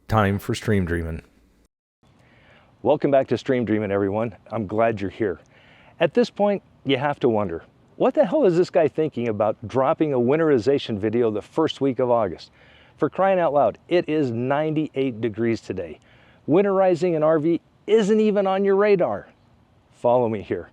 Time for Stream Dreamin'. Welcome back to Stream Dreamin', everyone. I'm glad you're here. At this point, you have to wonder, what the hell is this guy thinking about dropping a winterization video the first week of August? For crying out loud, it is 98 degrees today. Winterizing an RV isn't even on your radar. Follow me here.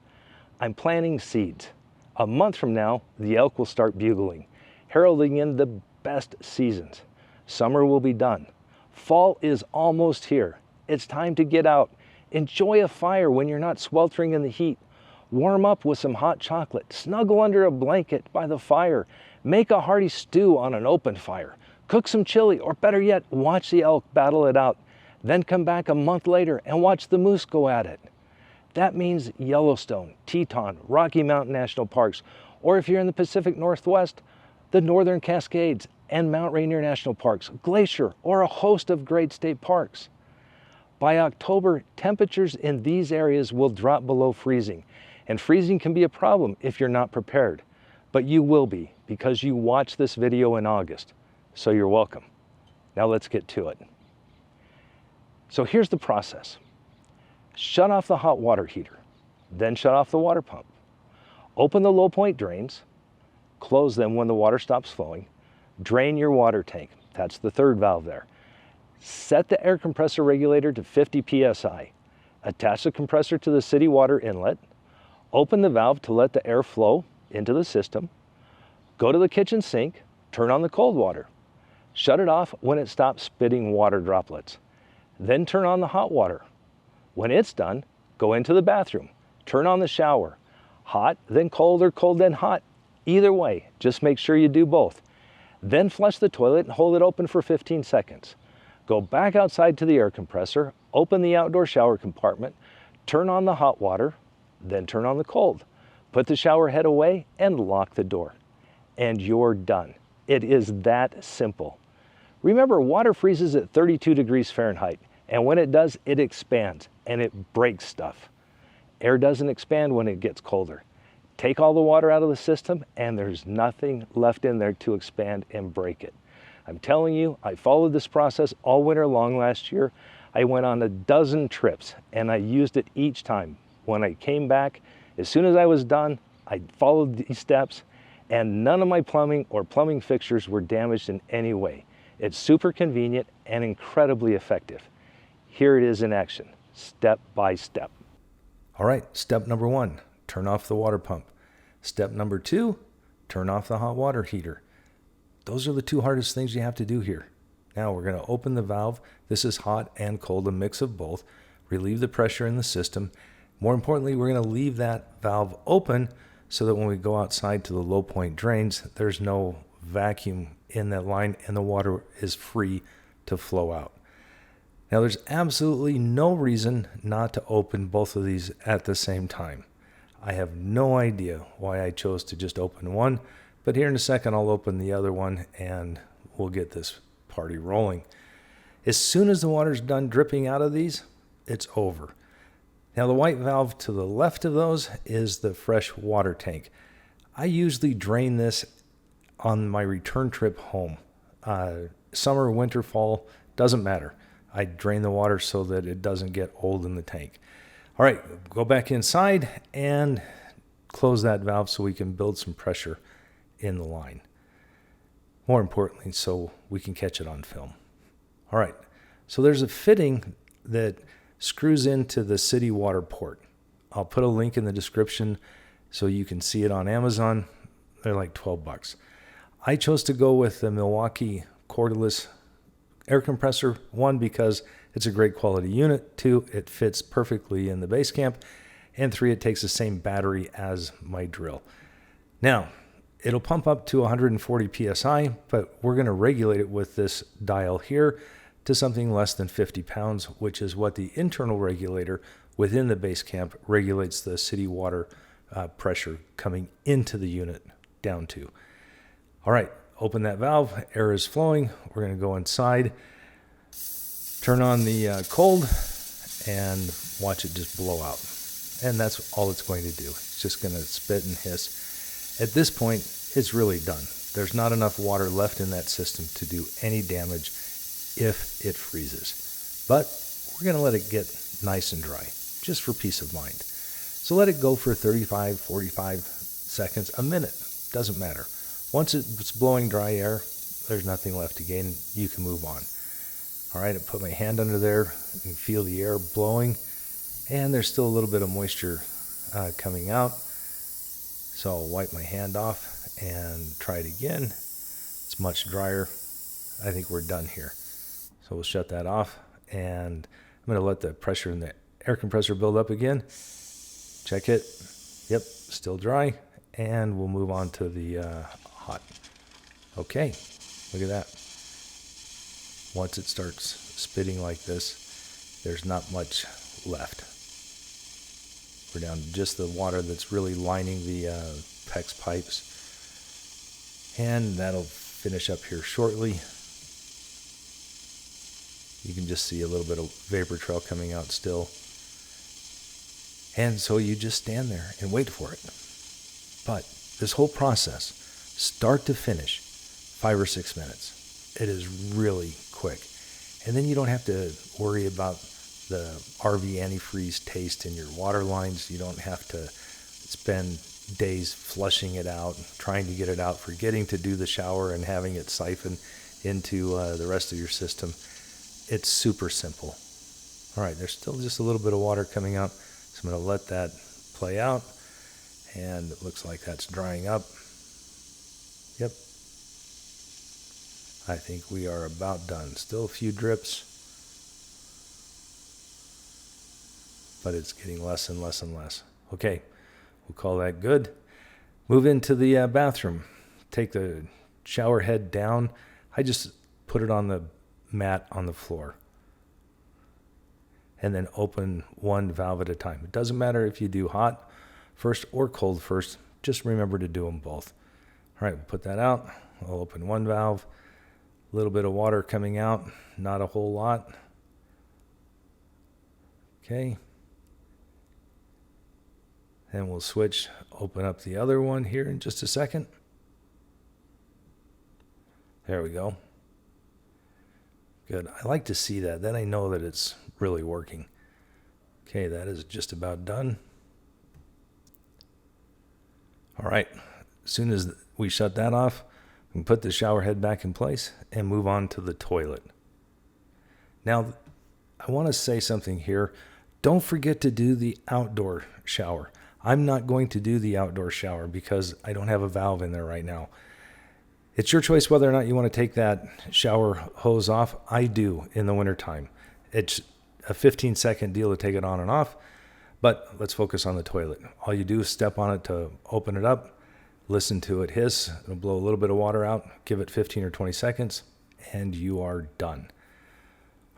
I'm planting seeds. A month from now, the elk will start bugling, heralding in the best seasons. Summer will be done. Fall is almost here. It's time to get out. Enjoy a fire when you're not sweltering in the heat. Warm up with some hot chocolate. Snuggle under a blanket by the fire. Make a hearty stew on an open fire. Cook some chili, or better yet, watch the elk battle it out. Then come back a month later and watch the moose go at it. That means Yellowstone, Teton, Rocky Mountain National Parks, or if you're in the Pacific Northwest, the Northern Cascades and Mount Rainier National Parks, Glacier, or a host of great state parks. By October, temperatures in these areas will drop below freezing, and freezing can be a problem if you're not prepared. But you will be, because you watched this video in August, so you're welcome. Now let's get to it. So here's the process. Shut off the hot water heater, then shut off the water pump. Open the low point drains, close them when the water stops flowing. Drain your water tank, that's the third valve there. Set the air compressor regulator to 50 psi. Attach the compressor to the city water inlet. Open the valve to let the air flow into the system. Go to the kitchen sink, turn on the cold water. Shut it off when it stops spitting water droplets. Then turn on the hot water. When it's done, go into the bathroom. Turn on the shower. Hot, then cold, or cold, then hot. Either way, just make sure you do both. Then flush the toilet and hold it open for 15 seconds. Go back outside to the air compressor, open the outdoor shower compartment, turn on the hot water, then turn on the cold. Put the shower head away and lock the door. And you're done. It is that simple. Remember, water freezes at 32 degrees Fahrenheit, and when it does, it expands and it breaks stuff. Air doesn't expand when it gets colder. Take all the water out of the system and there's nothing left in there to expand and break it. I'm telling you, I followed this process all winter long last year. I went on a dozen trips and I used it each time. When I came back, as soon as I was done, I followed these steps and none of my plumbing or plumbing fixtures were damaged in any way. It's super convenient and incredibly effective. Here it is in action, step by step. All right, step number 1, turn off the water pump. Step number 2, turn off the hot water heater. Those are the two hardest things you have to do here. Now we're going to open the valve. This is hot and cold, a mix of both. Relieve the pressure in the system. More importantly, we're going to leave that valve open so that when we go outside to the low point drains, there's no vacuum in that line and the water is free to flow out. Now there's absolutely no reason not to open both of these at the same time. I have no idea why I chose to just open one, but here in a second I'll open the other one and we'll get this party rolling. As soon as the water's done dripping out of these, it's over. Now the white valve to the left of those is the fresh water tank. I usually drain this on my return trip home. Summer, winter, fall, doesn't matter. I drain the water so that it doesn't get old in the tank. All right, go back inside and close that valve so we can build some pressure in the line. More importantly, so we can catch it on film. All right, so there's a fitting that screws into the city water port. I'll put a link in the description so you can see it on Amazon. They're like 12 bucks. I chose to go with the Milwaukee cordless air compressor. 1, because it's a great quality unit. 2, it fits perfectly in the Basecamp. And 3, it takes the same battery as my drill. Now, it'll pump up to 140 psi, but we're going to regulate it with this dial here to something less than 50 pounds, which is what the internal regulator within the Basecamp regulates the city water pressure coming into the unit down to. All right, open that valve, air is flowing. We're going to go inside, turn on the cold, and watch it just blow out. And that's all it's going to do. It's just going to spit and hiss. At this point, it's really done. There's not enough water left in that system to do any damage. if it freezes. But we're going to let it get nice and dry, just for peace of mind. So let it go for 35, 45 seconds, a minute, doesn't matter. Once it's blowing dry air, there's nothing left to gain. You can move on. All right, I put my hand under there and feel the air blowing, and there's still a little bit of moisture coming out. So I'll wipe my hand off and try it again. It's much drier. I think we're done here. So we'll shut that off, and I'm going to let the pressure in the air compressor build up again. Check it. Yep, still dry. And we'll move on to the hot. Okay, look at that. Once it starts spitting like this, there's not much left. We're down to just the water that's really lining the PEX pipes. And that'll finish up here shortly. You can just see a little bit of vapor trail coming out still. And so you just stand there and wait for it. But this whole process, start to finish, 5 or 6 minutes. It is really quick. And then you don't have to worry about the RV antifreeze taste in your water lines. You don't have to spend days flushing it out, trying to get it out, forgetting to do the shower and having it siphon into the rest of your system. It's super simple. All right, there's still just a little bit of water coming out, so I'm going to let that play out, and it looks like that's drying up. Yep. I think we are about done. Still a few drips, but it's getting less and less and less. Okay, we'll call that good. Move into the bathroom. Take the shower head down. I just put it on the mat on the floor. And then open one valve at a time. It doesn't matter if you do hot first or cold first. Just remember to do them both. All right, we'll put that out. I'll open one valve. A little bit of water coming out, not a whole lot. Okay. And we'll switch, open up the other one here in just a second. There we go. Good. I like to see that. Then I know that it's really working. Okay, that is just about done. All right. As soon as we shut that off, we can put the shower head back in place and move on to the toilet. Now, I want to say something here. Don't forget to do the outdoor shower. I'm not going to do the outdoor shower because I don't have a valve in there right now. It's your choice whether or not you want to take that shower hose off. I do in the wintertime. It's a 15-second deal to take it on and off, but let's focus on the toilet. All you do is step on it to open it up, listen to it hiss. It'll blow a little bit of water out, give it 15 or 20 seconds, and you are done.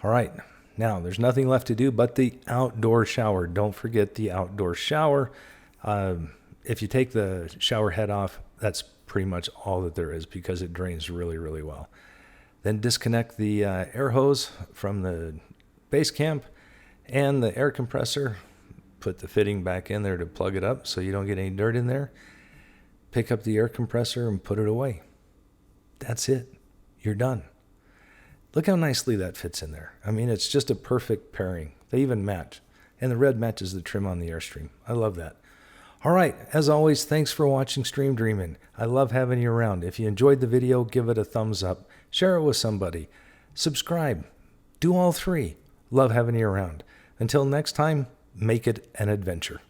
All right, now there's nothing left to do but the outdoor shower. Don't forget the outdoor shower. If you take the shower head off, that's pretty much all that there is because it drains really, really well. Then disconnect the air hose from the Basecamp and the air compressor. Put the fitting back in there to plug it up so you don't get any dirt in there. Pick up the air compressor and put it away. That's it. You're done. Look how nicely that fits in there. I mean, it's just a perfect pairing. They even match. And the red matches the trim on the Airstream. I love that. All right, as always, thanks for watching Stream Dreamin'. I love having you around. If you enjoyed the video, give it a thumbs up. Share it with somebody. Subscribe. Do all three. Love having you around. Until next time, make it an adventure.